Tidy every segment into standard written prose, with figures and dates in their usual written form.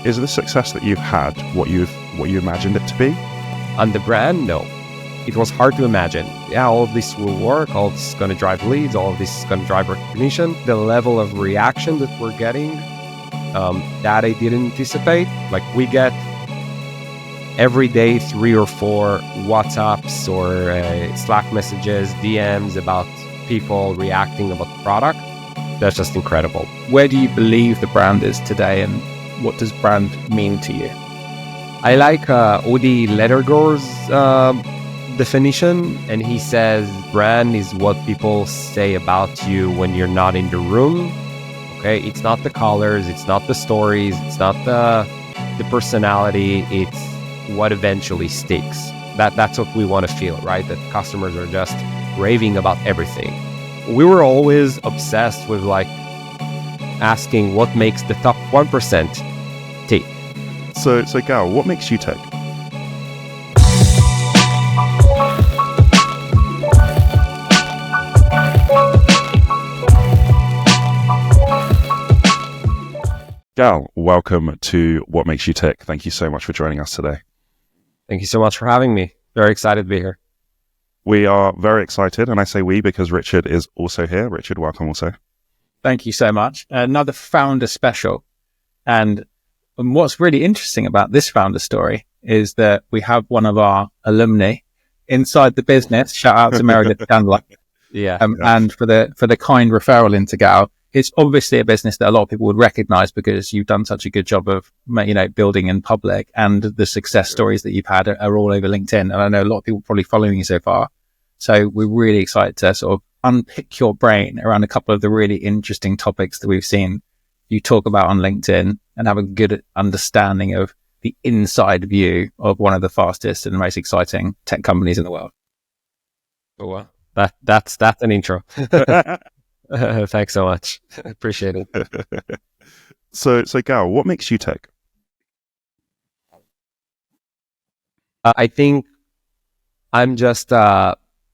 Is the success that you've had what you imagined it to be? On the brand, no. It was hard to imagine. Yeah, all of this will work. All of this is going to drive leads. All of this is going to drive recognition. The level of reaction that we're getting, that I didn't anticipate. Like, we get every day 3 or 4 WhatsApps or Slack messages, DMs about people reacting about the product. That's just incredible. Where do you believe the brand is today, and what does brand mean to you? I like Udi Lederger's definition, and he says brand is what people say about you when you're not in the room. Okay, it's not the colors, it's not the stories, it's not the personality, it's what eventually sticks. That's what we want to feel, right? That customers are just raving about everything. We were always obsessed with like asking what makes the top 1% tick. So Gal, what makes you tick? Gal, welcome to What Makes You Tick. Thank you so much for joining us today. Thank you so much for having me. Very excited to be here. We are very excited, and I say we because Richard is also here. Richard, welcome also. Thank you so much. Another founder special. And what's really interesting about this founder story is that we have one of our alumni inside the business. Shout out to Meredith Chandler. And for the kind referral into Gal. It's obviously a business that a lot of people would recognize because you've done such a good job of, building in public, and the success stories that you've had are all over LinkedIn. And I know a lot of people probably following you so far. So we're really excited to sort of unpick your brain around a couple of the really interesting topics that we've seen you talk about on LinkedIn, and have a good understanding of the inside view of one of the fastest and most exciting tech companies in the world. Oh, wow. That's an intro. Thanks so much. Appreciate it. So Gal, what makes you tick? I think I'm just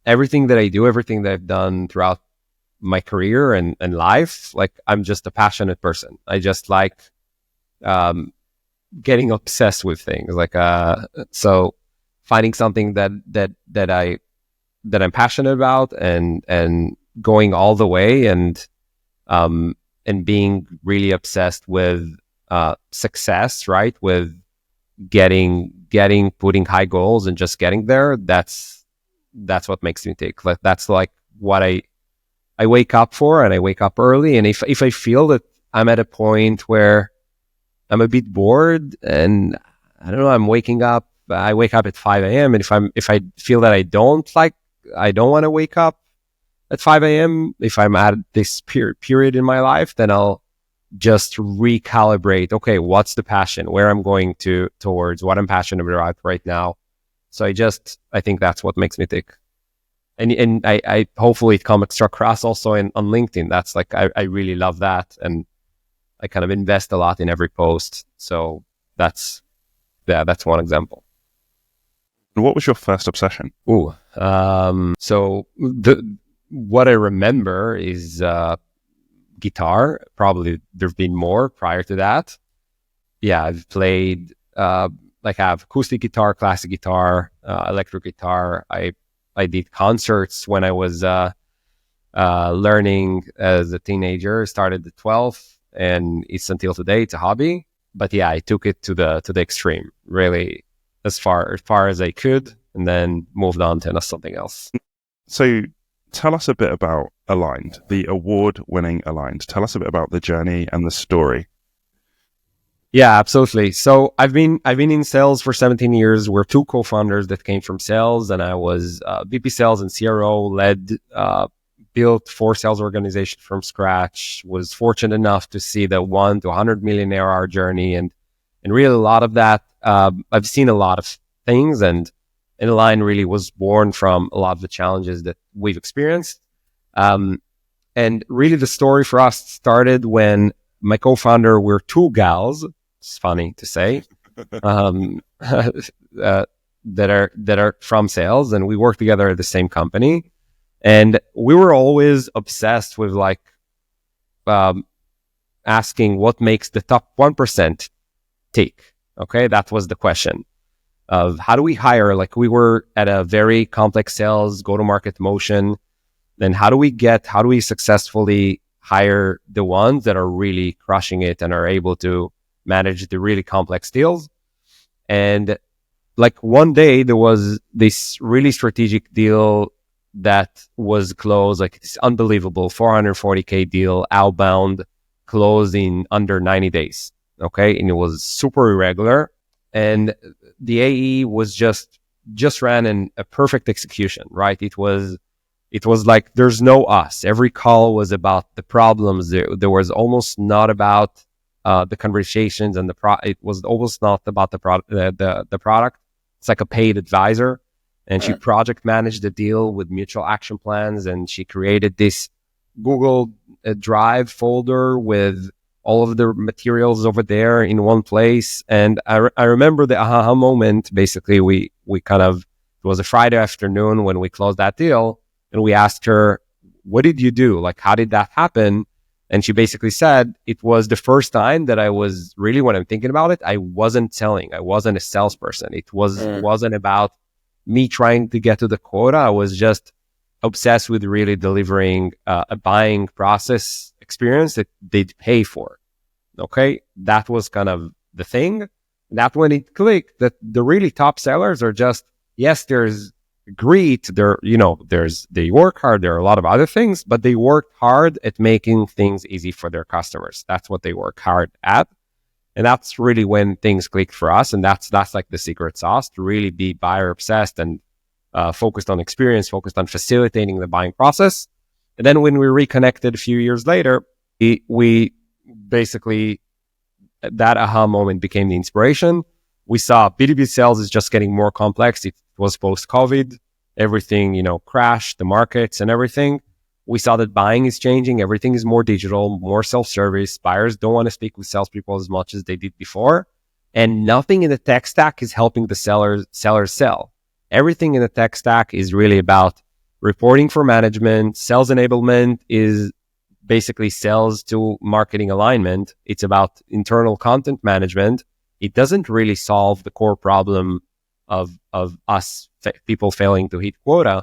everything that I do, everything that I've done throughout my career and life, like, I'm just a passionate person. I just like getting obsessed with things. Like, so finding something that I'm passionate about and going all the way and being really obsessed with success, right? With putting high goals and just getting there. That's what makes me tick. Like, that's like what I wake up for, and I wake up early. And if I feel that I'm at a point where I'm a bit bored and I don't know, I wake up at 5 a.m. And if I feel that I don't want to wake up at 5 a.m., if I'm at this period in my life, then I'll just recalibrate. Okay, what's the passion? Where I'm going towards? What I'm passionate about right now? So I think that's what makes me tick. And I hopefully it comes across also on LinkedIn. That's like, I really love that, and I kind of invest a lot in every post. So that's one example. And what was your first obsession? So what I remember is guitar. Probably there've been more prior to that. Yeah, I've played I have acoustic guitar, classic guitar, electric guitar. I did concerts when I was learning as a teenager. Started at 12, and it's until today. It's a hobby. But yeah, I took it to the extreme, really, as far as I could, and then moved on to something else. So tell us a bit about Aligned, the award-winning Aligned. Tell us a bit about the journey and the story. Yeah, absolutely. So I've been in sales for 17 years. We're 2 co-founders that came from sales, and I was VP sales and CRO, built 4 sales organizations from scratch. Was fortunate enough to see the 1 to 100 million ARR journey, and really a lot of that. I've seen a lot of things, and Align really was born from a lot of the challenges that we've experienced. And really the story for us started when my co-founder, we're 2 gals. It's funny to say, that are from sales, and we work together at the same company. And we were always obsessed with asking what makes the top 1% take? Okay, that was the question of how do we hire? Like we were at a very complex sales go-to-market motion. Then how do we successfully hire the ones that are really crushing it and are able to manage the really complex deals? And like one day there was this really strategic deal that was closed, like this unbelievable 440K deal outbound, closed in under 90 days. Okay. And it was super irregular. And the AE was just ran a perfect execution, right? It was like, there's no us. Every call was about the problems. There was almost not about the conversations and it was almost not about the product. It's like a paid advisor. And she project managed the deal with mutual action plans. And she created this Google Drive folder with all of the materials over there in one place. And I remember the aha moment. Basically, it was a Friday afternoon when we closed that deal. And we asked her, what did you do? Like, how did that happen? And she basically said, it was the first time that I was really, when I'm thinking about it, I wasn't selling. I wasn't a salesperson. It wasn't about me trying to get to the quota. I was just obsessed with really delivering a buying process experience that they'd pay for. Okay. That was kind of the thing. That when it clicked, that the really top sellers are just, yes, there's great. They work hard. There are a lot of other things, but they worked hard at making things easy for their customers. That's what they work hard at. And that's really when things clicked for us. And that's like the secret sauce, to really be buyer obsessed and focused on experience, focused on facilitating the buying process. And then when we reconnected a few years later, we basically, that aha moment became the inspiration. We saw B2B sales is just getting more complex. It was post-COVID. Everything, crashed, the markets and everything. We saw that buying is changing. Everything is more digital, more self-service. Buyers don't want to speak with salespeople as much as they did before. And nothing in the tech stack is helping the sellers sell. Everything in the tech stack is really about reporting for management. Sales enablement is basically sales to marketing alignment. It's about internal content management. It doesn't really solve the core problem of us people failing to hit quota.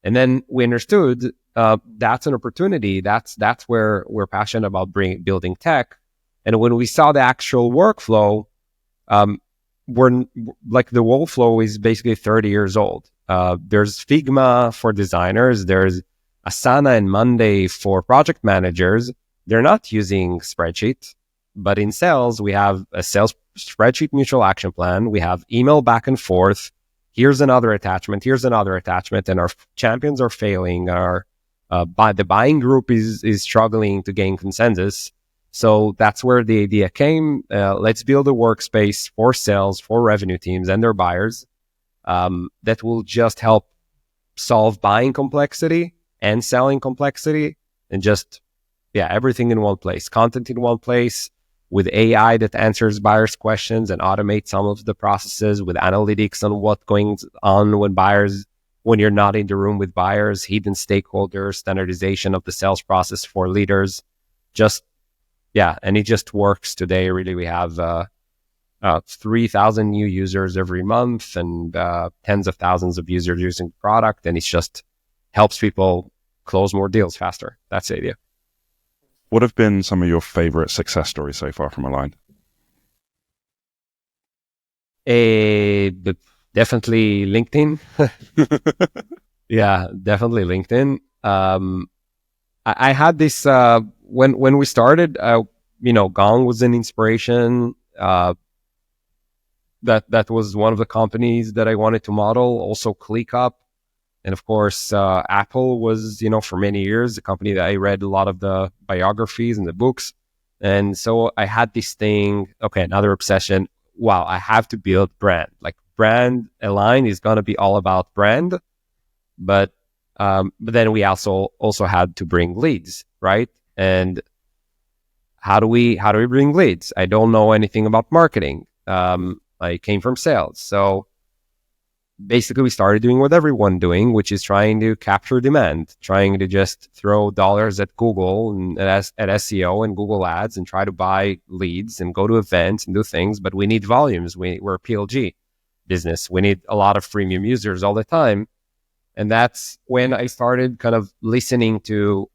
And then we understood that's an opportunity. That's where we're passionate about building tech. And when we saw the actual workflow, we're like, the workflow is basically 30 years old. There's Figma for designers. There's Asana and Monday for project managers. They're not using spreadsheet, but in sales, we have a sales spreadsheet mutual action plan. We have email back and forth. Here's another attachment. And our champions are failing. The buying group is struggling to gain consensus. So that's where the idea came. Let's build a workspace for sales, for revenue teams and their buyers that will just help solve buying complexity and selling complexity, and just, everything in one place, content in one place, with AI that answers buyers' questions and automates some of the processes, with analytics on what's going on when you're not in the room with buyers, hidden stakeholders, standardization of the sales process for leaders. And it just works today. Really, we have 3,000 new users every month and tens of thousands of users using the product. And it just helps people close more deals faster. That's the idea. What have been some of your favorite success stories so far from Aligned? Definitely LinkedIn. Yeah, definitely LinkedIn. I had this when we started. Gong was an inspiration. That was one of the companies that I wanted to model. Also, ClickUp, and of course, Apple was, for many years, a company that I read a lot of the biographies and the books. And so I had this thing. Okay, another obsession. Wow, I have to build brand. Like, brand Align is gonna be all about brand, but then we also had to bring leads, right? And how do we bring leads? I don't know anything about marketing. I came from sales, so basically we started doing what everyone doing, which is trying to capture demand, trying to just throw dollars at Google and at SEO and Google ads and try to buy leads and go to events and do things. But we need volumes. We're a PLG business. We need a lot of freemium users all the time. And that's when I started kind of listening to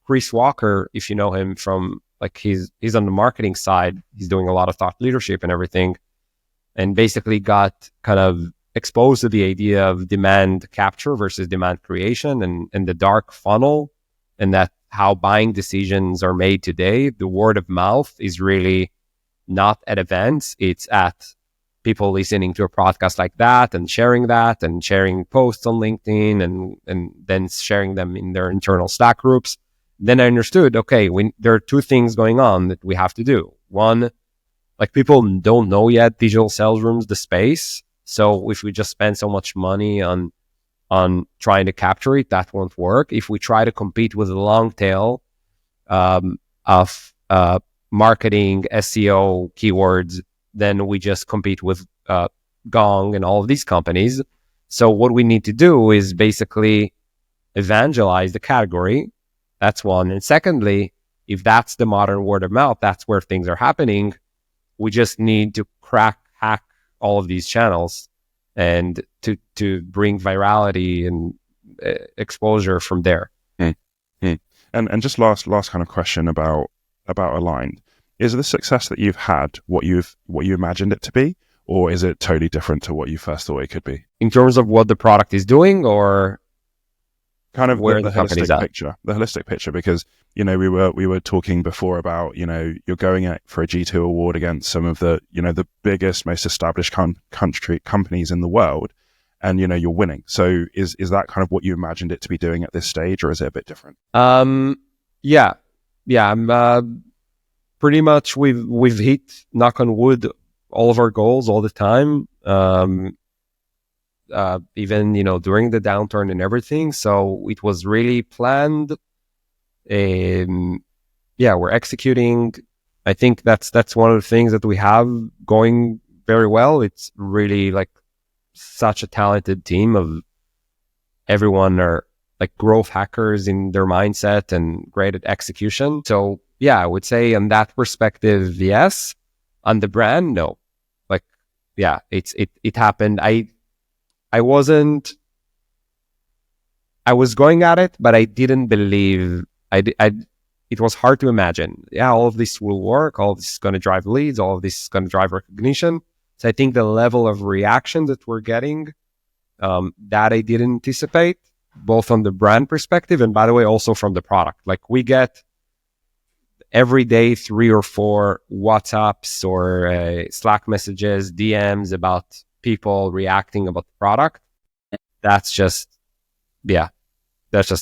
Chris Walker, if you know him from, like, he's on the marketing side. He's doing a lot of thought leadership and everything, and basically got kind of exposed to the idea of demand capture versus demand creation and the dark funnel, and that how buying decisions are made today. The word of mouth is really not at events. It's at people listening to a podcast like that and sharing posts on LinkedIn and then sharing them in their internal Slack groups. Then I understood, okay, there are two things going on that we have to do. One, like, people don't know yet digital sales rooms, the space. So if we just spend so much money on trying to capture it, that won't work. If we try to compete with the long tail of marketing, SEO, keywords, then we just compete with Gong and all of these companies. So what we need to do is basically evangelize the category. That's one. And secondly, if that's the modern word of mouth, that's where things are happening. We just need to hack all of these channels and to bring virality and exposure from there. And just last kind of question about Aligned. Is the success that you've had what you imagined it to be, or is it totally different to what you first thought it could be? In terms of what the product is doing, or kind of where the holistic picture? The holistic picture, because we were talking before about you're going out for a G2 award against some of the the biggest, most established companies in the world, and you're winning. So is that kind of what you imagined it to be doing at this stage, or is it a bit different? Yeah. I'm pretty much we've hit, knock on wood, all of our goals all the time. Even during the downturn and everything. So it was really planned. We're executing. I think that's one of the things that we have going very well. It's really like such a talented team of everyone are like growth hackers in their mindset and great at execution. So yeah, I would say on that perspective, yes. On the brand, no. Like, yeah, it happened. I was going at it, but I didn't believe. It was hard to imagine. Yeah, all of this will work. All of this is going to drive leads. All of this is going to drive recognition. So I think the level of reaction that we're getting, that I didn't anticipate, both on the brand perspective and, by the way, also from the product. Like, we get every day 3 or 4 WhatsApps or Slack messages, DMs about people reacting about the product. That's just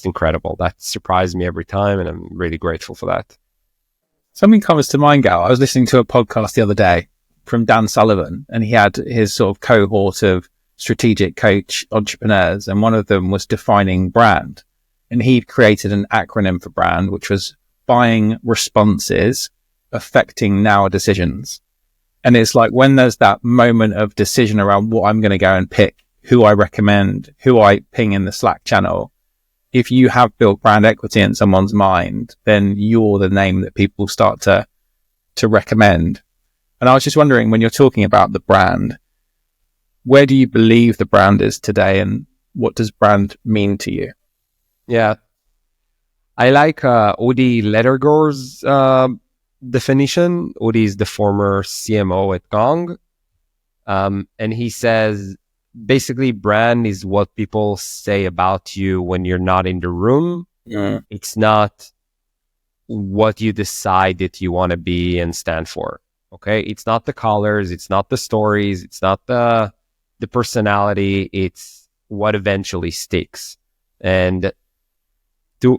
incredible. That surprised me every time, and I'm really grateful for that. Something comes to mind, Gal. I was listening to a podcast the other day from Dan Sullivan, and he had his sort of cohort of strategic coach entrepreneurs, and one of them was defining brand. And he'd created an acronym for brand, which was buying responses affecting now decisions. And it's like, when there's that moment of decision around what I'm going to go and pick, who I recommend, who I ping in the Slack channel, if you have built brand equity in someone's mind, then you're the name that people start to recommend. And I was just wondering, when you're talking about the brand, where do you believe the brand is today, and what does brand mean to you? Yeah. I like Udi Lederger's definition. Udi is the former CMO at Gong. And he says, basically, brand is what people say about you when you're not in the room. Yeah. It's not what you decide that you want to be and stand for. Okay. It's not the colors. It's not the stories. It's not the personality. It's what eventually sticks. And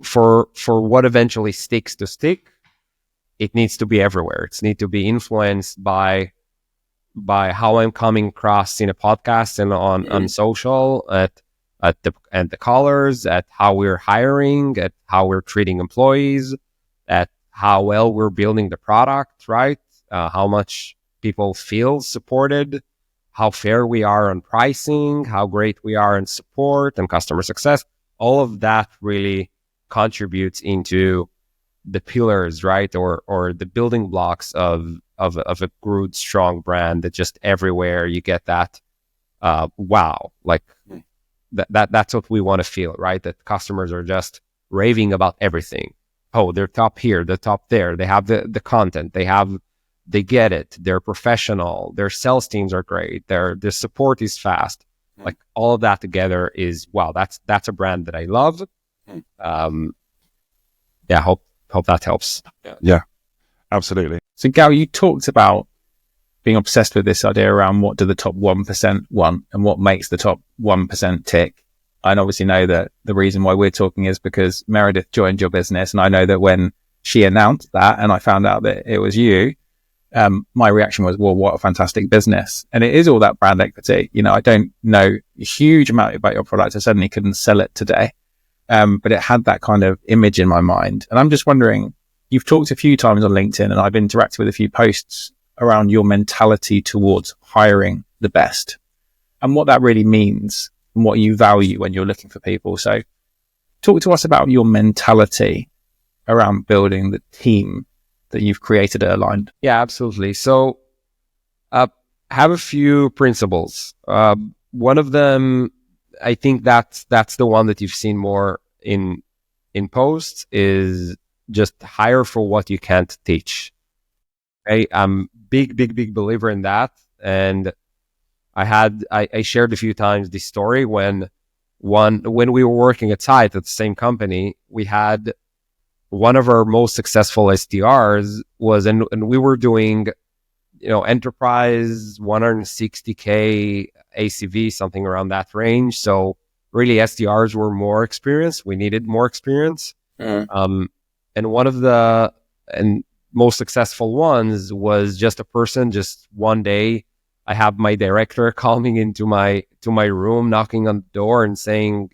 for what eventually sticks to stick, it needs to be everywhere. It needs to be influenced by how I'm coming across in a podcast and on social, at the colors, at how we're hiring, at how we're treating employees, at how well we're building the product, right? How much people feel supported how fair we are on pricing, how great we are in support and customer success. All of that really contributes into the pillars, right? Or the building blocks of a good, strong brand that just everywhere you get that, wow, like that's what we want to feel, right? That customers are just raving about everything. Oh, they're top here, they're top there. They have the content, they get it. They're professional. Their sales teams are great. Their support is fast. Like all of that together is, wow, that's a brand that I love. Yeah, hope that helps. Yeah, absolutely. So Gal, you talked about being obsessed with this idea around what do the top 1% want and what makes the top 1% tick. I obviously know that the reason why we're talking is because Meredith joined your business. And I know that when she announced that and I found out that it was you, my reaction was, well, what a fantastic business. And it is all that brand equity. You know, I don't know a huge amount about your product. I certainly couldn't sell it today. But it had that kind of image in my mind. And I'm just wondering, you've talked a few times on LinkedIn and I've interacted with a few posts around your mentality towards hiring the best and what that really means and what you value when you're looking for people. So talk to us about your mentality around building the team that you've created at Aligned. Yeah, absolutely. So have a few principles. One of them, I think that's the one that you've seen more in posts, is just hire for what you can't teach. Okay? I'm big believer in that. And I shared a few times this story when we were working at site at the same company, we had one of our most successful SDRs was, and we were doing, enterprise 160K ACV, something around that range. So really SDRs were more experienced. We needed more experience. And one of the most successful ones was just a person, just one day, I have my director calling into my room, knocking on the door and saying,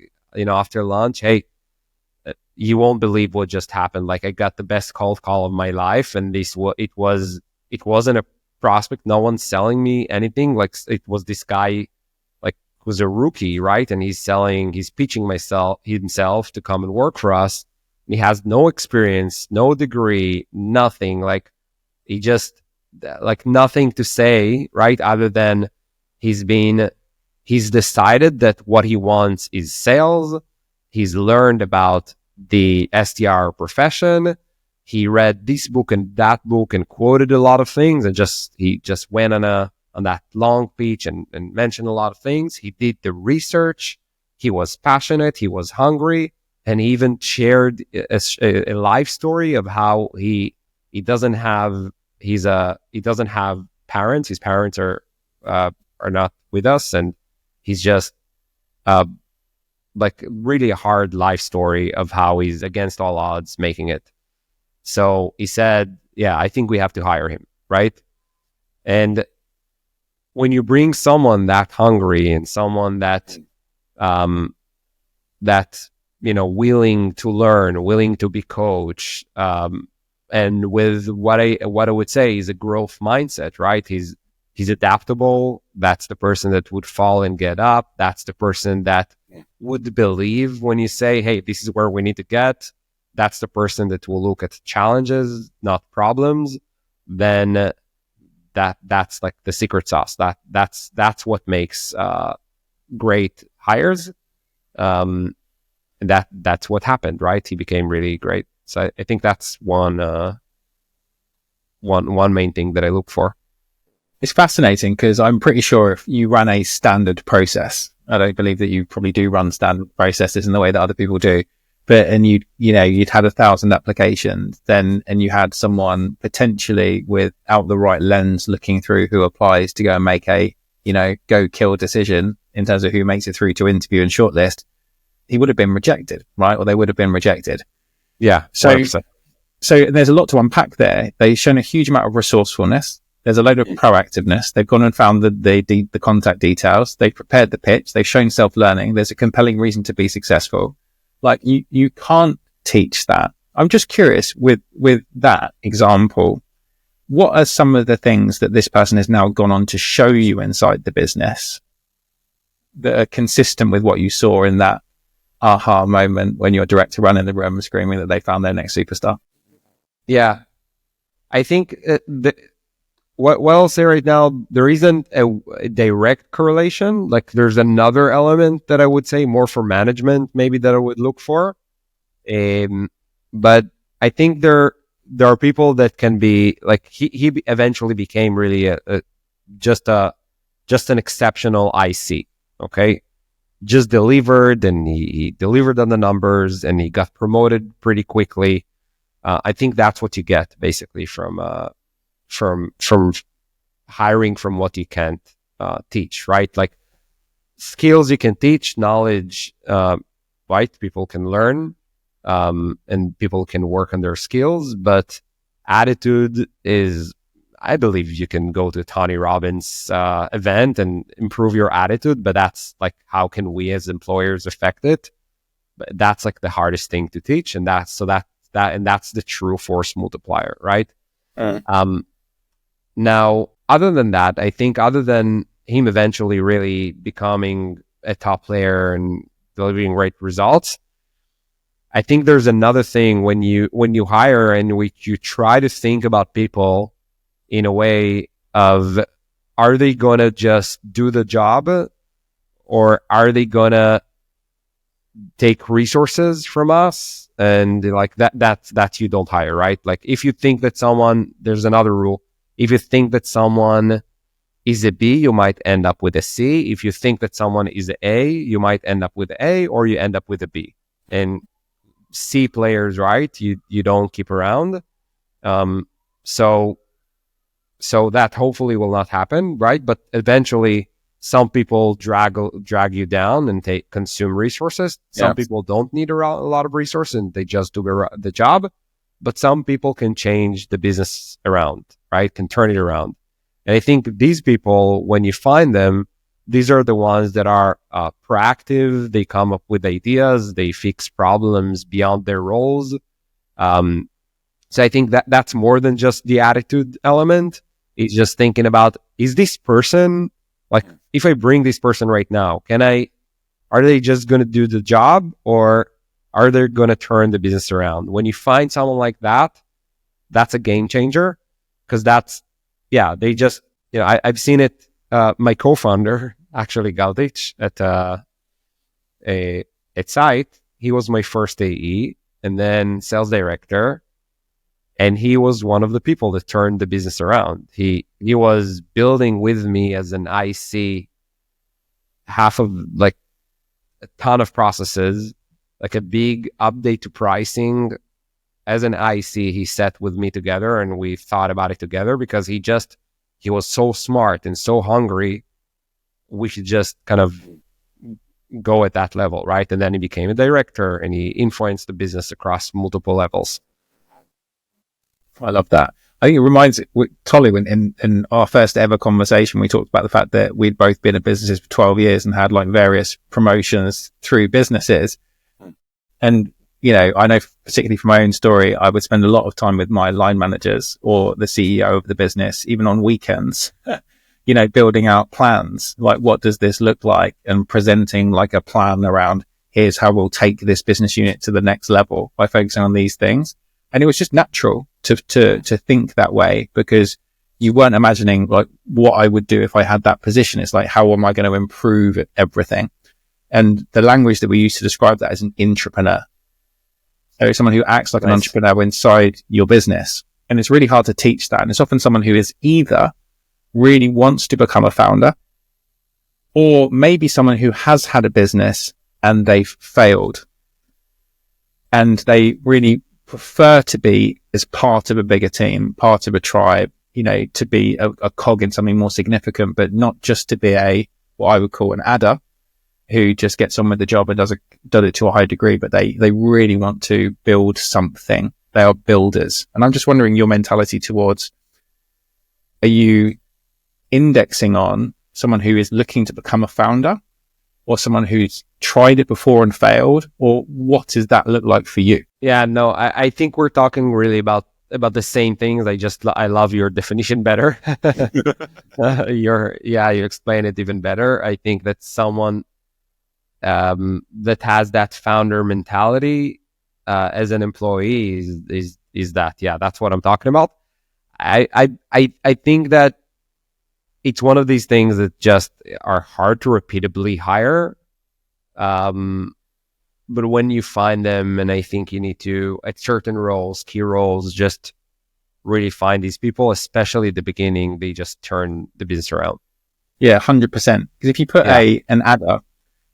after lunch, hey, you won't believe what just happened. Like I got the best cold call of my life. And it wasn't a prospect. No one's selling me anything. Like it was this guy, like was a rookie, right? And he's pitching himself to come and work for us. And he has no experience, no degree, nothing. Like he just, like nothing to say, right? Other than he's decided that what he wants is sales. He's learned about the SDR profession. He read this book and that book and quoted a lot of things, and he just went on that long pitch and mentioned a lot of things. He did the research. He was passionate. He was hungry, and he even shared a life story of how he doesn't have parents. His parents are not with us, and he's just like really a hard life story of how he's against all odds making it. So he said, yeah, I think we have to hire him, right? And when you bring someone that hungry and someone that willing to learn, willing to be coached, and with what I would say is a growth mindset, right? He's adaptable. That's the person that would fall and get up. That's the person that would believe when you say, hey, this is where we need to get. That's the person that will look at challenges, not problems. Then that's like the secret sauce. That's what makes great hires. And that's what happened, right? He became really great. So I think that's one main thing that I look for. It's fascinating because I'm pretty sure if you ran a standard process, I don't believe that you probably do run standard processes in the way that other people do, and you'd had 1,000 applications and you had someone potentially without the right lens looking through who applies to go and make a, go kill decision in terms of who makes it through to interview and shortlist, he would have been rejected, right? Or they would have been rejected. Yeah. So there's a lot to unpack there. They've shown a huge amount of resourcefulness. There's a load of proactiveness. They've gone and found the contact details. They've prepared the pitch. They've shown self-learning. There's a compelling reason to be successful. Like you can't teach that. I'm just curious with that example, what are some of the things that this person has now gone on to show you inside the business that are consistent with what you saw in that aha moment when your director ran in the room screaming that they found their next superstar? Yeah, I think what I'll say right now, there isn't a direct correlation. Like, there's another element that I would say more for management, maybe, that I would look for. But I think there are people that can be like, he eventually became really just an exceptional IC. Okay, just delivered, and he delivered on the numbers, and he got promoted pretty quickly. I think that's what you get basically from hiring from what you can't teach, right? Like, skills you can teach, knowledge, right? People can learn, and people can work on their skills, but attitude is, I believe you can go to Tony Robbins' event and improve your attitude, but that's like, how can we as employers affect it? But that's like the hardest thing to teach, and that's the true force multiplier, right? Now, other than that, I think other than him eventually really becoming a top player and delivering great results, I think there's another thing when you hire and you try to think about people in a way of, are they going to just do the job, or are they going to take resources from us? And like that's you don't hire, right? Like, if you think that there's another rule. If you think that someone is a B, you might end up with a C. If you think that someone is an A, you might end up with an A, or you end up with a B. And C players, right? You don't keep around. So that hopefully will not happen, right? But eventually, some people drag you down and consume resources. Some people don't need a lot of resources, and they just do the job. But some people can change the business around, right? Can turn it around. And I think these people, when you find them, these are the ones that are proactive. They come up with ideas. They fix problems beyond their roles. So I think that's more than just the attitude element. It's just thinking about, is this person, like, if I bring this person right now, are they just going to do the job, or are they going to turn the business around? When you find someone like that, that's a game changer, because they just, I've seen it. My co-founder, actually, Galdich at Site, he was my first AE and then sales director. And he was one of the people that turned the business around. He was building with me as an IC half of, like, a ton of processes, like a big update to pricing. As an IC, he sat with me together and we thought about it together, because he was so smart and so hungry. We should just kind of go at that level, right? And then he became a director and he influenced the business across multiple levels. I love that. I think it reminds Tolu, in our first ever conversation, we talked about the fact that we'd both been in businesses for 12 years and had like various promotions through businesses. And, I know particularly from my own story, I would spend a lot of time with my line managers or the CEO of the business, even on weekends, building out plans. Like, what does this look like? And presenting like a plan around, here's how we'll take this business unit to the next level by focusing on these things. And it was just natural to think that way, because you weren't imagining like what I would do if I had that position. It's like, how am I going to improve everything? And the language that we use to describe that is an intrapreneur. So someone who acts like an entrepreneur inside your business. And it's really hard to teach that. And it's often someone who is either really wants to become a founder, or maybe someone who has had a business and they've failed. And they really prefer to be as part of a bigger team, part of a tribe, to be a cog in something more significant, but not just to be what I would call an adder who just gets on with the job and does it to a high degree, but they really want to build something. They are builders. And I'm just wondering your mentality towards, are you indexing on someone who is looking to become a founder, or someone who's tried it before and failed, or what does that look like for you? Yeah, no, I think we're talking really about about the same things. I love your definition better. You explain it even better. I think that someone that has that founder mentality as an employee is that. Yeah, that's what I'm talking about. I think that it's one of these things that just are hard to repeatably hire. But when you find them, and I think you need to, at certain roles, key roles, just really find these people, especially at the beginning, they just turn the business around. Yeah, 100%. Because if you put an adder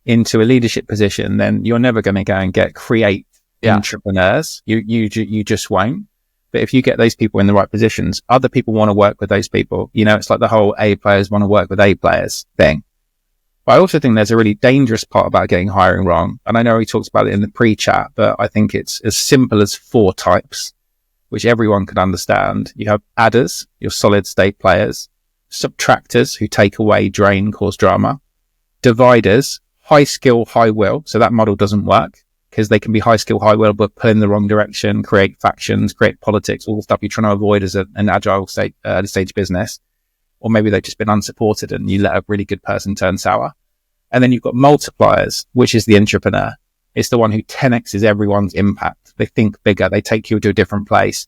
into a leadership position, then you're never going to go and create entrepreneurs. You just won't. But if you get those people in the right positions, other people want to work with those people. You know, it's like the whole A players want to work with A players thing. But I also think there's a really dangerous part about getting hiring wrong. And I know he talks about it in the pre-chat, but I think it's as simple as 4 types, which everyone can understand. You have adders, your solid state players, subtractors who take away, drain, cause drama, dividers, high skill, high will. So that model doesn't work because they can be high skill, high will, but pull in the wrong direction, create factions, create politics, all the stuff you're trying to avoid as an agile early stage business. Or maybe they've just been unsupported and you let a really good person turn sour. And then you've got multipliers, which is the entrepreneur. It's the one who 10x's everyone's impact. They think bigger. They take you to a different place.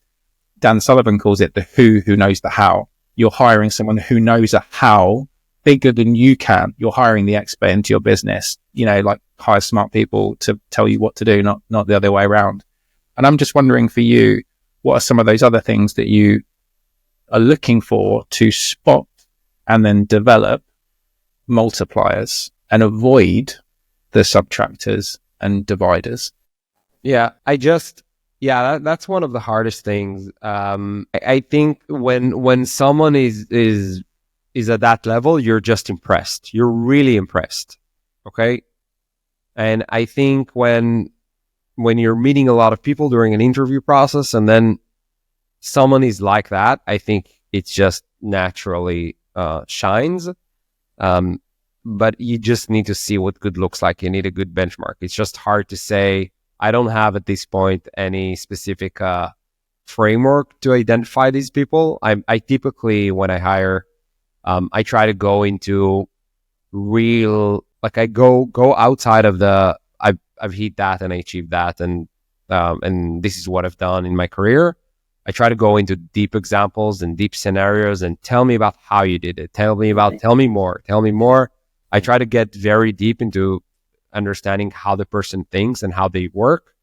Dan Sullivan calls it the who knows the how. You're hiring someone who knows a how bigger than you can. You're hiring the expert into your business. You know, like hire smart people to tell you what to do, not the other way around. And I'm just wondering for you, what are some of those other things that you are looking for to spot and then develop multipliers and avoid the subtractors and dividers? Yeah, that's one of the hardest things. I think when someone is at that level, you're just impressed. You're really impressed. Okay. And I think when you're meeting a lot of people during an interview process and then someone is like that, I think it's just naturally shines. But you just need to see what good looks like. You need a good benchmark. It's just hard to say. I don't have at this point any specific framework to identify these people. I typically, when I hire, I try to go into real, like I go outside of the, I've hit that and I achieved that. And this is what I've done in my career. I try to go into deep examples and deep scenarios and tell me about how you did it. Tell me more. I try to get very deep into understanding how the person thinks and how they work.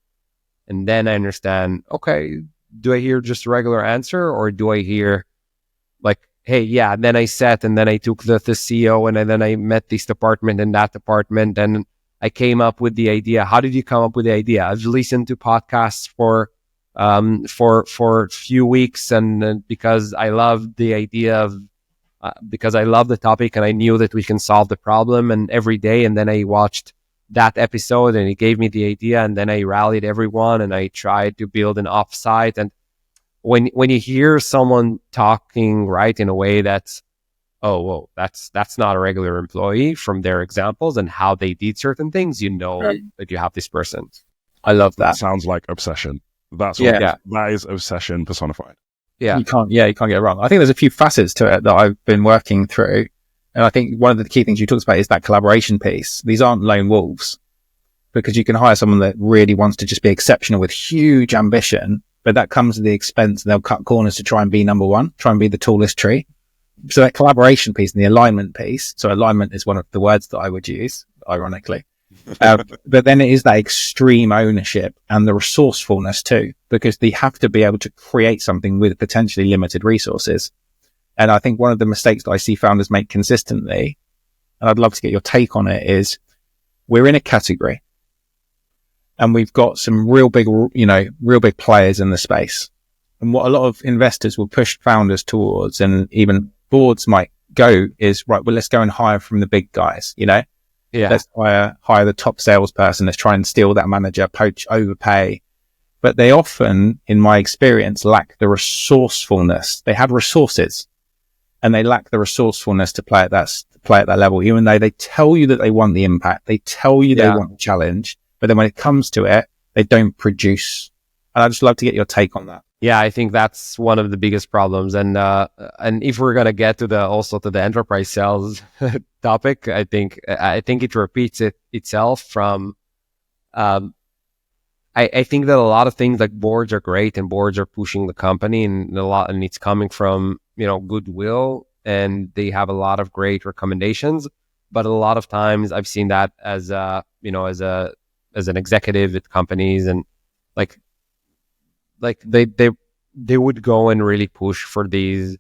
And then I understand, okay, do I hear just a regular answer or do I hear like, hey, yeah, then I sat and then I took the CEO and then I met this department and that department and I came up with the idea. How did you come up with the idea? I've listened to podcasts for a few weeks and because I love the idea of because I love the topic and I knew that we can solve the problem and every day. And then I watched that episode and it gave me the idea and then I rallied everyone and I tried to build an offsite. And when you hear someone talking right in a way that's, oh, whoa, that's not a regular employee from their examples and how they did certain things, you know that you have this person. I love that. That sounds like obsession. That is obsession personified. Yeah. You can't get it wrong. I think there's a few facets to it that I've been working through. And I think one of the key things you talked about is that collaboration piece. These aren't lone wolves because you can hire someone that really wants to just be exceptional with huge ambition, but that comes at the expense and they'll cut corners to try and be number one, try and be the tallest tree. So that collaboration piece and the alignment piece. So alignment is one of the words that I would use, ironically. But then it is that extreme ownership and the resourcefulness too, because they have to be able to create something with potentially limited resources. And I think one of the mistakes that I see founders make consistently, and I'd love to get your take on it, is we're in a category and we've got some real big players in the space. And what a lot of investors will push founders towards and even boards might go is, right, well, let's go and hire from the big guys, you know? Yeah. Let's hire the top salesperson. Let's try and steal that manager, poach, overpay. But they often, in my experience, lack the resourcefulness. They have resources and they lack the resourcefulness to play at that level, even though they tell you that they want the impact. They tell you they want the challenge. But then when it comes to it, they don't produce. And I'd just love to get your take on that. Yeah, I think that's one of the biggest problems. And if we're gonna get to the enterprise sales topic, I think it repeats itself from. I think that a lot of things like boards are great and boards are pushing the company and it's coming from, goodwill, and they have a lot of great recommendations. But a lot of times I've seen that as an executive at companies, and like they would go and really push for these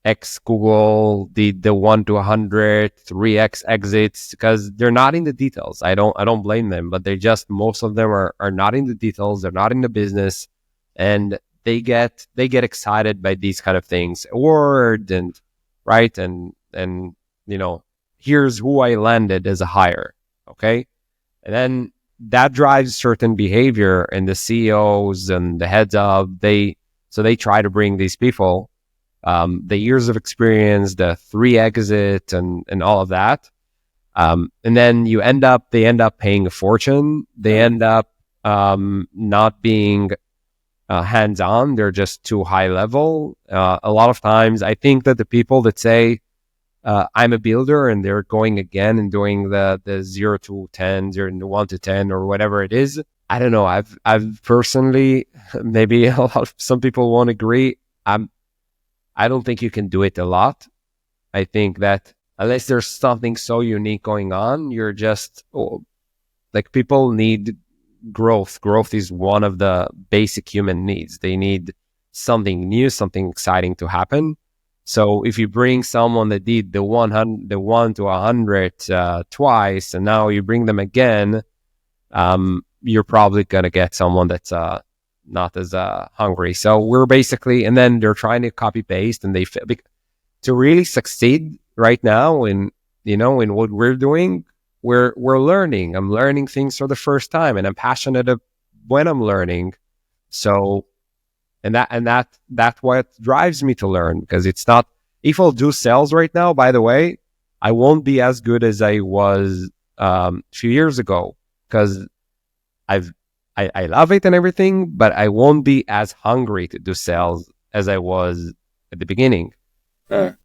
X Google, the 1 to 100, 3X exits, because they're not in the details. I don't blame them, but most of them are not in the details. They're not in the business, and they get excited by these kind of things. Award and right. And here's who I landed as a hire. Okay. And then that drives certain behavior, and the CEOs and the heads of, they try to bring these people, the years of experience, the 3 exit and all of that. And then they end up paying a fortune. They end up, not being, hands-on. They're just too high level. A lot of times I think that the people that say, I'm a builder, and they're going again and doing the 0 to 10, 1 to 10 or whatever it is. I don't know. I've personally, maybe some people won't agree. I don't think you can do it a lot. I think that unless there's something so unique going on, you're just people need growth. Growth is one of the basic human needs. They need something new, something exciting to happen. So if you bring someone that did the 1 to 100 twice, and now you bring them again, you're probably gonna get someone that's not as hungry. So we're basically, and then they're trying to copy paste, and they fail. To really succeed right now in what we're doing, we're learning. I'm learning things for the first time, and I'm passionate when I'm learning. So. And that's what drives me to learn, because it's not, if I'll do sales right now, by the way, I won't be as good as I was a few years ago, because I love it and everything, but I won't be as hungry to do sales as I was at the beginning. So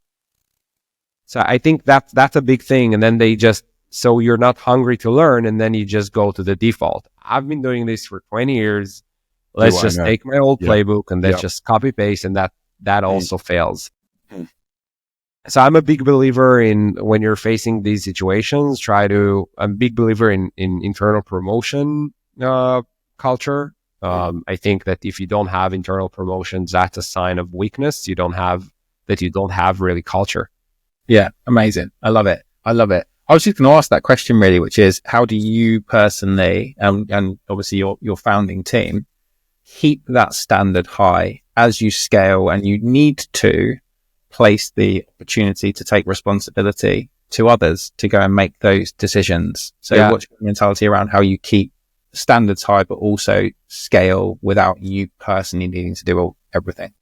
I think that's a big thing. And then so you're not hungry to learn, and then you just go to the default. I've been doing this for 20 years. Let's just take my old playbook and let's just copy paste, and that also fails. So I'm a big believer in, when you're facing these situations, I'm a big believer in internal promotion culture. I think that if you don't have internal promotions, that's a sign of weakness. You don't have really culture. Yeah, amazing. I love it. I was just going to ask that question really, which is, how do you personally, and obviously your founding team, keep that standard high as you scale and you need to place the opportunity to take responsibility to others to go and make those decisions? So what's your mentality around how you keep standards high, but also scale without you personally needing to do everything?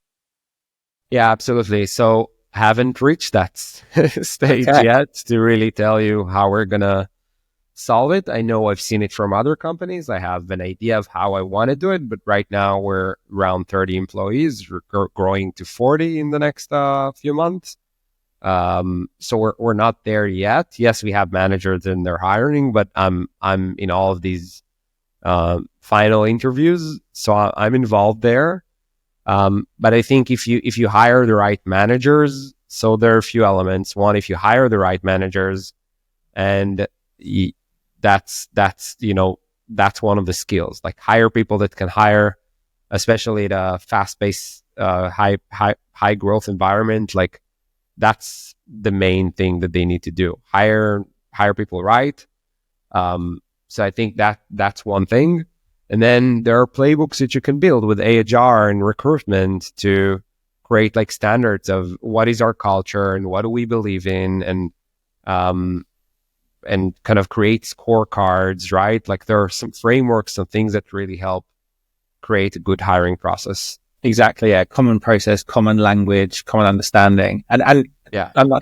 Yeah, absolutely. So haven't reached that stage yet to really tell you how we're going to solve it. I know I've seen it from other companies. I have an idea of how I want to do it, but right now we're around 30 employees. We're growing to 40 in the next few months. So we're not there yet. Yes, we have managers and they're hiring, but I'm in all of these final interviews, so I'm involved there. But I think if you hire the right managers, so there are a few elements. One, if you hire the right managers, and that's one of the skills. Like, hire people that can hire, especially at a fast-paced, high growth environment. Like, that's the main thing that they need to do. Hire people right. So I think that's one thing. And then there are playbooks that you can build with AHR and recruitment to create like standards of what is our culture and what do we believe in, and kind of create scorecards, right? Like, there are some frameworks and things that really help create a good hiring process. Exactly. Yeah. Common process, common language, common understanding. And I think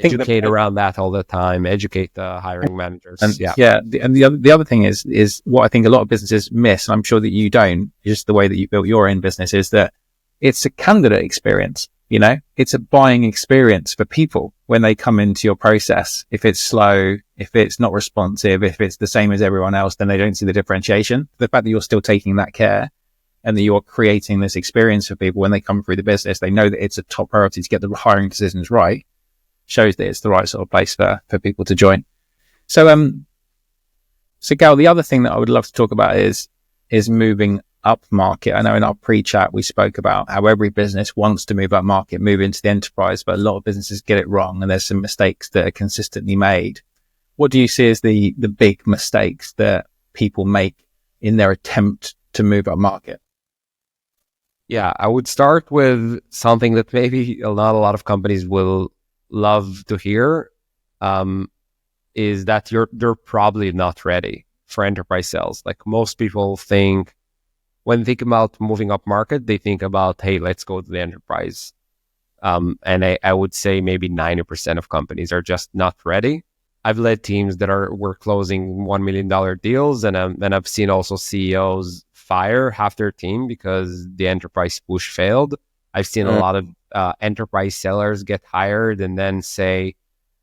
educate around that all the time, educate the hiring managers. And the other thing is what I think a lot of businesses miss, and I'm sure that you don't, just the way that you built your own business, is that it's a candidate experience. You know, it's a buying experience for people when they come into your process. If it's slow, if it's not responsive, if it's the same as everyone else, then they don't see the differentiation. The fact that you're still taking that care and that you're creating this experience for people when they come through the business, they know that it's a top priority to get the hiring decisions right, shows that it's the right sort of place for people to join. So Gal, the other thing that I would love to talk about is moving up market. I know in our pre-chat, we spoke about how every business wants to move up market, move into the enterprise, but a lot of businesses get it wrong. And there's some mistakes that are consistently made. What do you see as the big mistakes that people make in their attempt to move up market? Yeah, I would start with something that maybe not a lot of companies will love to hear, is that they're probably not ready for enterprise sales. Like most people think, when they think about moving up market, they think about, hey, let's go to the enterprise. And I would say maybe 90% of companies are just not ready. I've led teams that were closing $1 million deals, and I've seen also CEOs fire half their team because the enterprise push failed. I've seen a lot of enterprise sellers get hired and then say,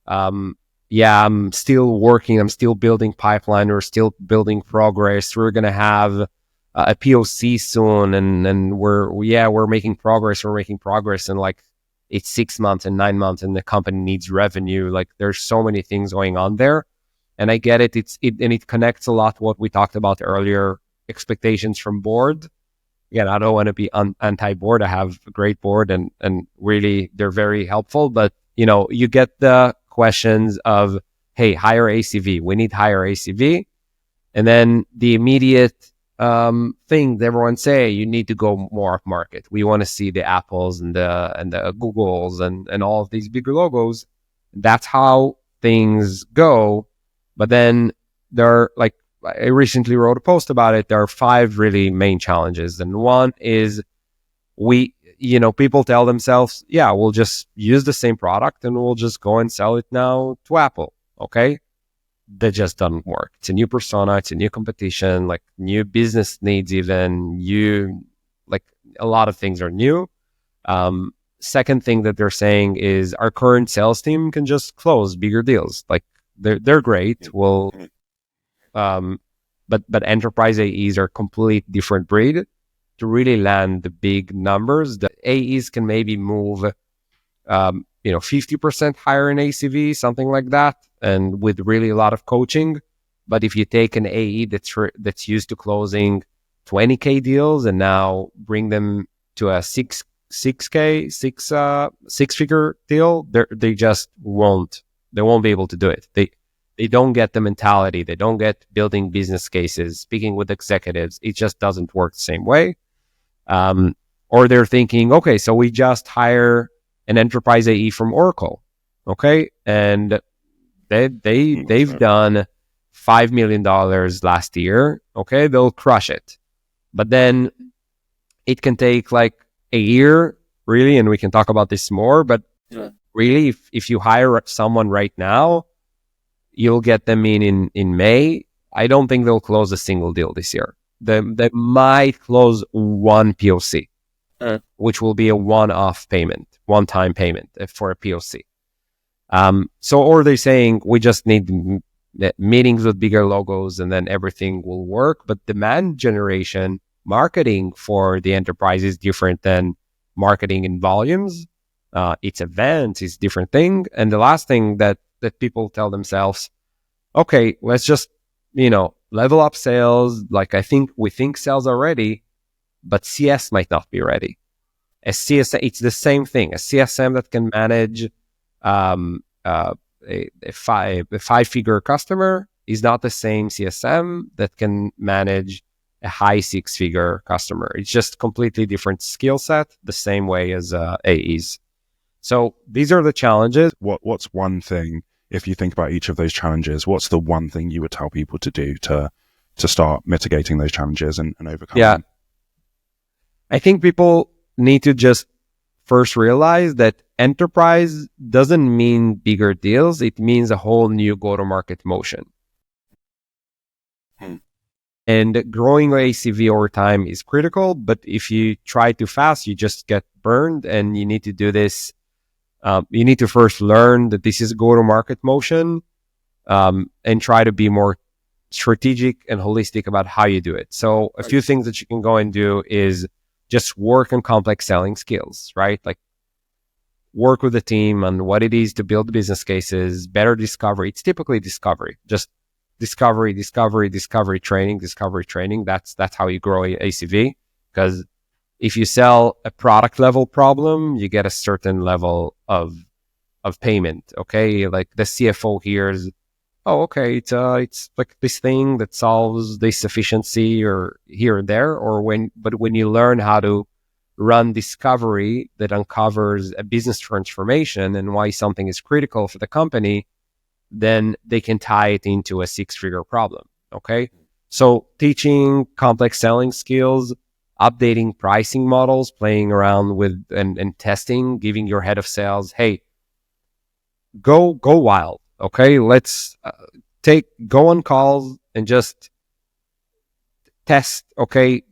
yeah, I'm still working, I'm still building pipeline, we're still building progress, we're going to have a POC soon, and we're making progress, and like it's 6 months and 9 months and the company needs revenue. Like there's so many things going on there, and I get it. It connects a lot to what we talked about earlier, expectations from board. Again, I don't want to be anti-board. I have a great board, and really they're very helpful, but you get the questions of, hey, higher ACV, we need higher ACV, and then the immediate thing that everyone say, you need to go more up market. We want to see the Apples and the Googles and all of these bigger logos. That's how things go. But then I recently wrote a post about it. There are 5 really main challenges. And one is people tell themselves, yeah, we'll just use the same product and we'll just go and sell it now to Apple. Okay. That just doesn't work. It's a new persona, it's a new competition, like new business needs, even a lot of things are new. Second thing that they're saying is our current sales team can just close bigger deals. Like they're great. But enterprise AEs are a complete different breed. To really land the big numbers, the AEs can maybe move 50% higher in ACV, something like that, and with really a lot of coaching. But if you take an AE that's used to closing 20K deals and now bring them to a six figure deal, they just won't be able to do it. They don't get the mentality. They don't get building business cases, speaking with executives. It just doesn't work the same way. Or they're thinking, okay, so we just hire an enterprise AE from Oracle, okay, and they've done $5 million last year, okay, they'll crush it. But then it can take like a year, really, and we can talk about this more, but really, if you hire someone right now, you'll get them in May. I don't think they'll close a single deal this year. They might close one POC, which will be a one-time payment for a POC. Or they're saying we just need meetings with bigger logos and then everything will work. But demand generation, marketing for the enterprise is different than marketing in volumes. It's events, it's different thing. And the last thing that people tell themselves, okay, let's just, level up sales. Like we think sales are ready, but CS might not be ready. A CSM, it's the same thing. A CSM that can manage a 5-figure customer is not the same CSM that can manage a high 6-figure customer. It's just completely different skill set, the same way as AEs. So these are the challenges. What's one thing, if you think about each of those challenges, what's the one thing you would tell people to do to start mitigating those challenges and overcome them? I think people need to just first realize that enterprise doesn't mean bigger deals. It means a whole new go-to-market motion. And growing your ACV over time is critical, but if you try too fast, you just get burned. And you need to do this. You need to first learn that this is a go-to-market motion, and try to be more strategic and holistic about how you do it. So a few things that you can go and do is just work on complex selling skills, right? Like work with the team on what it is to build business cases, better discovery. It's typically discovery, just discovery training. That's how you grow ACV. Because if you sell a product level problem, you get a certain level of payment. Okay, like the CFO hears, oh, okay, it's like this thing that solves this efficiency or here and there. But when you learn how to run discovery that uncovers a business transformation and why something is critical for the company, then they can tie it into a 6-figure problem. Okay. So teaching complex selling skills, updating pricing models, playing around with and testing, giving your head of sales, hey, go wild. Okay. Let's go on calls and just test. Okay.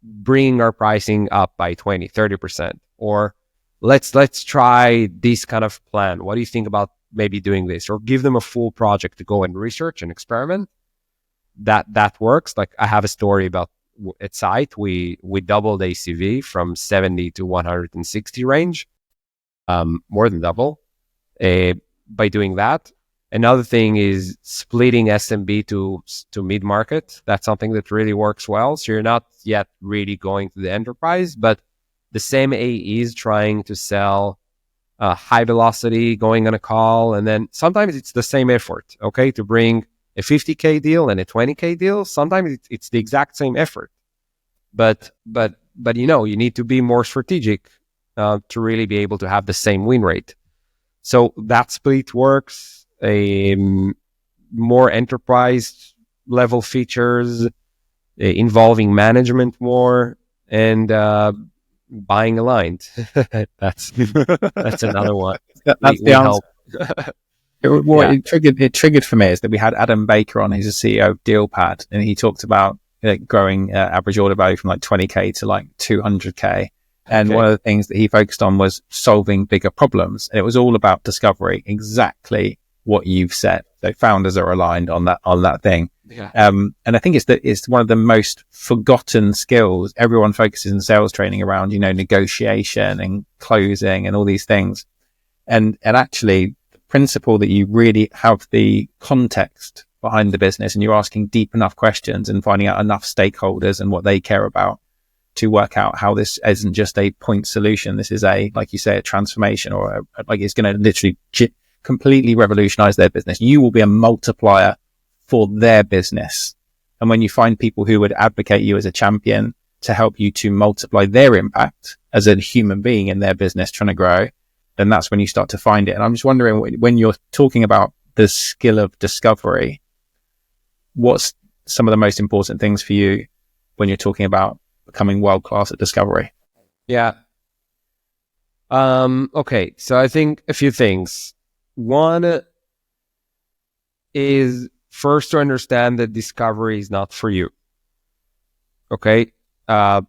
Bring our pricing up by 20, 30%, or let's try this kind of plan. What do you think about maybe doing this? Or give them a full project to go and research and experiment. That works. Like I have a story about at site, we doubled ACV from 70 to 160 range, more than double, by doing that. Another thing is splitting SMB to mid-market. That's something that really works well. So you're not yet really going to the enterprise, but the same AE is trying to sell high velocity, going on a call. And then sometimes it's the same effort, okay, to bring a 50K deal and a 20K deal. Sometimes it's the exact same effort. But you need to be more strategic to really be able to have the same win rate. So that split works. More enterprise level features involving management more, and buying aligned. That's another one. That's the answer. It triggered for me is that we had Adam Baker on, who's a CEO of DealPad, and he talked about growing average order value from like 20K to like 200K. And one of the things that he focused on was solving bigger problems. And it was all about discovery, exactly what you've said. So founders are aligned on that thing. Yeah. And I think it's one of the most forgotten skills. Everyone focuses in sales training around, negotiation and closing and all these things. And actually the principle that you really have the context behind the business and you're asking deep enough questions and finding out enough stakeholders and what they care about to work out how this isn't just a point solution. This is like you say, a transformation, or like it's going to literally completely revolutionize their business. You will be a multiplier for their business. And when you find people who would advocate you as a champion to help you to multiply their impact as a human being in their business trying to grow, then that's when you start to find it. And I'm just wondering, when you're talking about the skill of discovery, what's some of the most important things for you when you're talking about becoming world-class at discovery? Yeah. Okay. So I think a few things. One is first to understand that discovery is not for you. Okay. I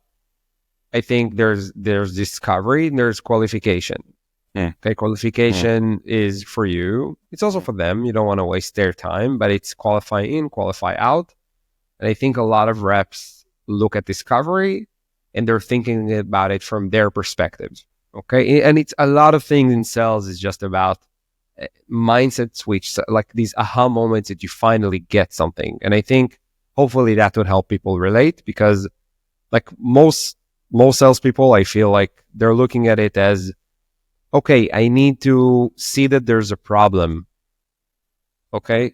think there's discovery and there's qualification. Okay. Qualification is for you. It's also for them. You don't want to waste their time, but it's qualify in, qualify out. And I think a lot of reps look at discovery and they're thinking about it from their perspective. Okay. And it's a lot of things in sales is just about mindset switch, like these aha moments that you finally get something. And I think hopefully that would help people relate, because like most salespeople, I feel like they're looking at it as, okay, I need to see that there's a problem. Okay.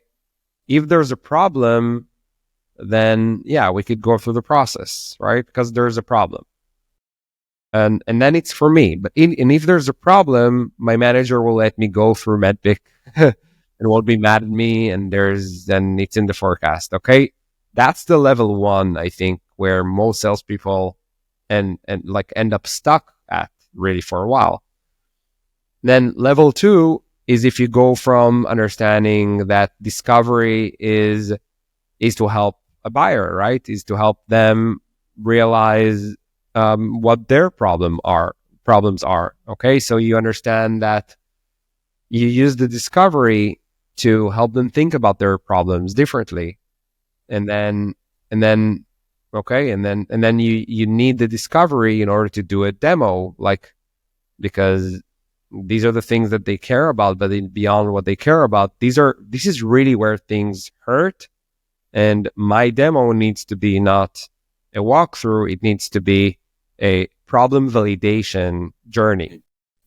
If there's a problem, then yeah, we could go through the process, right? Because there's a problem. And then it's for me. But if there's a problem, my manager will let me go through Medpic and won't be mad at me. And then it's in the forecast. Okay. That's the level one, I think, where most salespeople and like end up stuck at really for a while. Then level two is if you go from understanding that discovery is to help a buyer, right? Is to help them realize what their problems are. Okay, so you understand that you use the discovery to help them think about their problems differently, and then you need the discovery in order to do a demo, like, because these are the things that they care about, but beyond what they care about, this is really where things hurt. And my demo needs to be not a walkthrough. It needs to be a problem validation journey.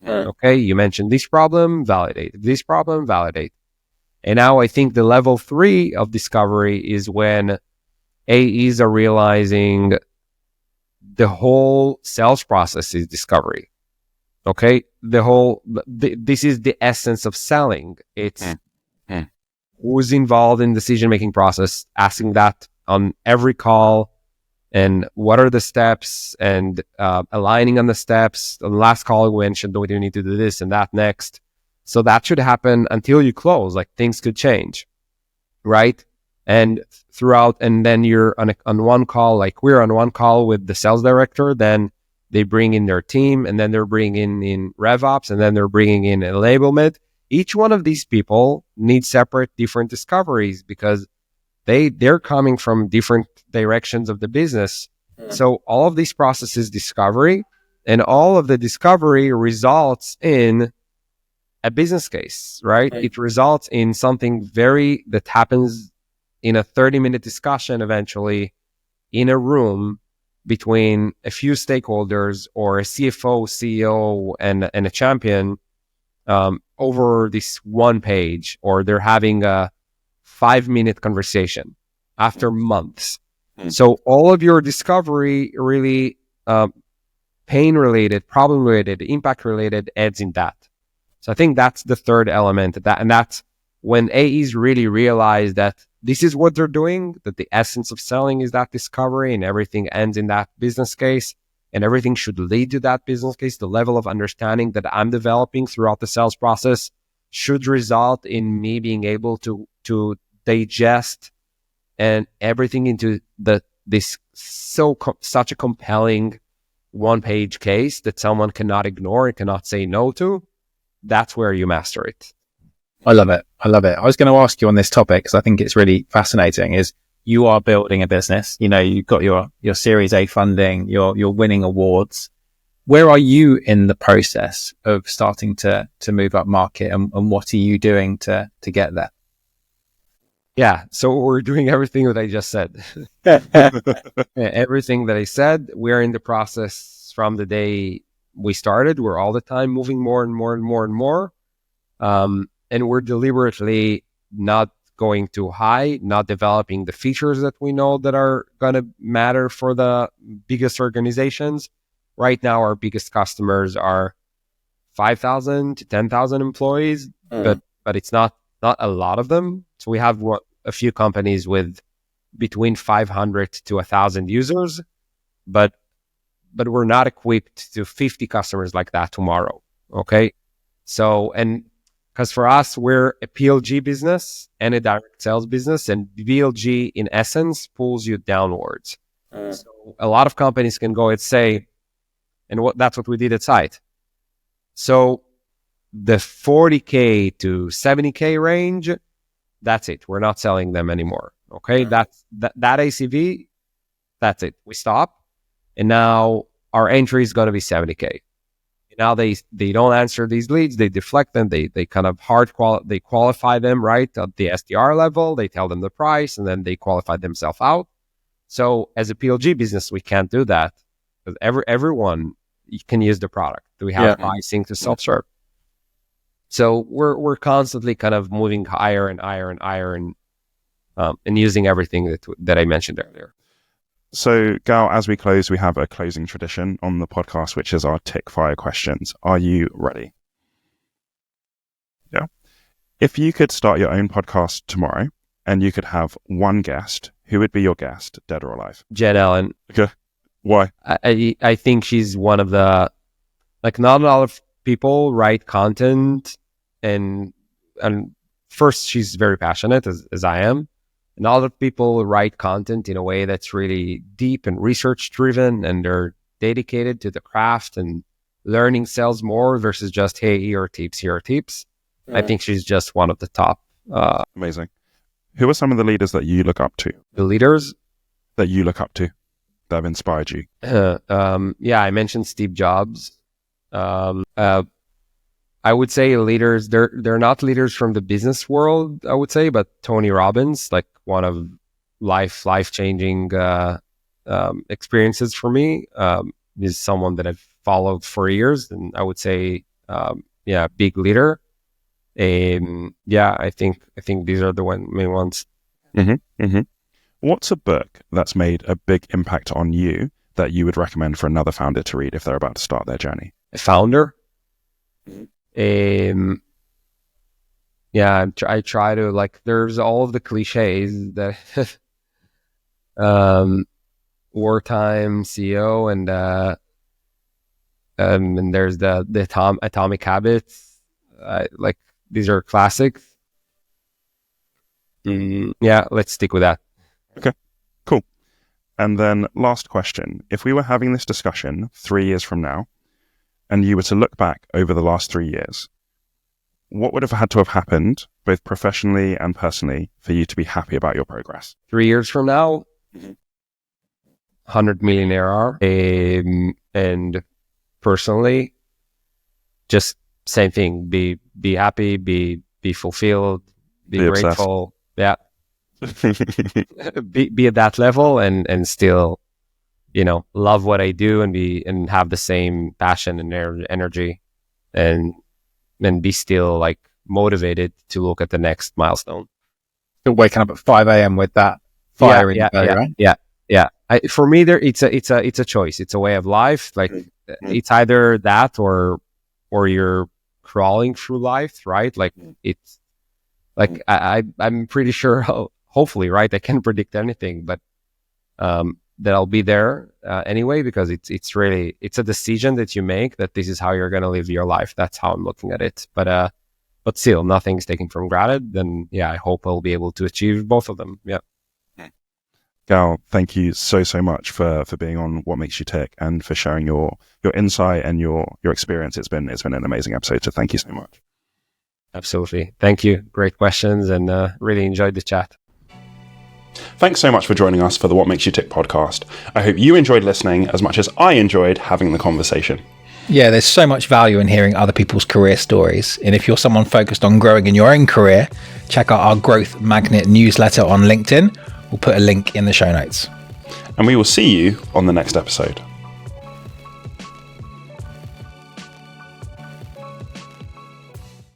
Okay. You mentioned this problem, validate. This problem, validate. And now I think the level 3 of discovery is when AEs are realizing the whole sales process is discovery. Okay. This is the essence of selling. It's who's involved in decision-making process, asking that on every call, and what are the steps, and aligning on the steps. On the last call, we mentioned, do we need to do this and that next? So that should happen until you close. Like, things could change, right? And throughout, and then you're on one call, like we're on one call with the sales director, then they bring in their team, and then they're bringing in RevOps, and then they're bringing in enablement. Each one of these people needs different discoveries, because they're coming from different directions of the business. So all of these processes discovery, and all of the discovery results in a business case, right? It results in something that happens in a 30-minute discussion eventually in a room between a few stakeholders, or a CFO, CEO, and a champion, over this one page, or they're having a 5-minute conversation after months. So all of your discovery really, pain related, problem related, impact related, adds in that. So I think that's the third element, and that's when AEs really realize that this is what they're doing, that the essence of selling is that discovery, and everything ends in that business case, and everything should lead to that business case. The level of understanding that I'm developing throughout the sales process should result in me being able to digest and everything into such a compelling one-page case that someone cannot ignore and cannot say no to. That's where you master it. I love it. I was going to ask you on this topic, because I think it's really fascinating, is you are building a business. You know, you've got your Series A funding, you're winning awards. Where are you in the process of starting to move up market, and what are you doing to get there? Yeah, so we're doing everything that I just said. Everything that I said, we're in the process from the day we started. We're all the time moving more and more and more and more. And we're deliberately not going too high, not developing the features that we know that are going to matter for the biggest organizations. Right now, our biggest customers are 5,000 to 10,000 employees, but it's not a lot of them. So we have a few companies with between 500 to 1,000 users, but we're not equipped to 50 customers like that tomorrow. Okay. So, and because for us, we're a PLG business and a direct sales business, and PLG in essence pulls you downwards. So a lot of companies can go and say, and that's what we did at Site. So the 40K to 70K range, that's it. We're not selling them anymore. Okay. That ACV, that's it. We stop. And now our entry is going to be 70K. Now they don't answer these leads. They deflect them. They kind of they qualify them, right? At the SDR level, they tell them the price, and then they qualify themselves out. So as a PLG business, we can't do that, because everyone can use the product. We have pricing to self-serve. So we're constantly kind of moving higher and higher and higher, and using everything that I mentioned earlier. So, Gal, as we close, we have a closing tradition on the podcast, which is our tick fire questions. Are you ready? Yeah. If you could start your own podcast tomorrow and you could have one guest, who would be your guest, dead or alive? Jen Allen. Okay. Why? I think she's one of the, like, not a lot of people write content, and first, she's very passionate, as I am. And other people write content in a way that's really deep and research driven, and they're dedicated to the craft and learning sales more versus just, hey, here are tips. I think she's just one of the top. Amazing. Who are some of the leaders that you look up to? The leaders that you look up to that have inspired you? I mentioned Steve Jobs. I would say leaders, they're not leaders from the business world, I would say, but Tony Robbins, like one of life-changing experiences for me, is someone that I've followed for years, and I would say, big leader. I think these are the main ones. What's a book that's made a big impact on you that you would recommend for another founder to read if they're about to start their journey? A founder? I try to, like, there's all of the cliches that wartime CEO and there's the Atomic Habits. Like, these are classics. Let's stick with that. Okay, cool. And then last question. If we were having this discussion 3 years from now, and you were to look back over the last 3 years, what would have had to have happened, both professionally and personally, for you to be happy about your progress? 3 years from now, 100 million ARR, and personally, just same thing. Be happy, be fulfilled, be grateful. Yeah. be at that level and still, love what I do and have the same passion and energy and be still, like, motivated to look at the next milestone. Still waking up at 5 a.m. with that fire in your belly, right? Yeah. For me, it's a choice. It's a way of life. Like, it's either that or you're crawling through life, right? Like, it's like I'm pretty sure, hopefully, right? I can't predict anything, but that I'll be there anyway, because it's really, it's a decision that you make that this is how you're going to live your life. That's how I'm looking at it. But still, nothing's taken for granted. Then I hope I'll be able to achieve both of them. Yeah. Gal, thank you so much for being on What Makes You Tick and for sharing your insight and your experience. It's been an amazing episode. So thank you so much. Absolutely. Thank you. Great questions, and really enjoyed the chat. Thanks so much for joining us for the What Makes You Tick podcast. I hope you enjoyed listening as much as I enjoyed having the conversation. Yeah, there's so much value in hearing other people's career stories. And if you're someone focused on growing in your own career, check out our Growth Magnet newsletter on LinkedIn. We'll put a link in the show notes. And we will see you on the next episode.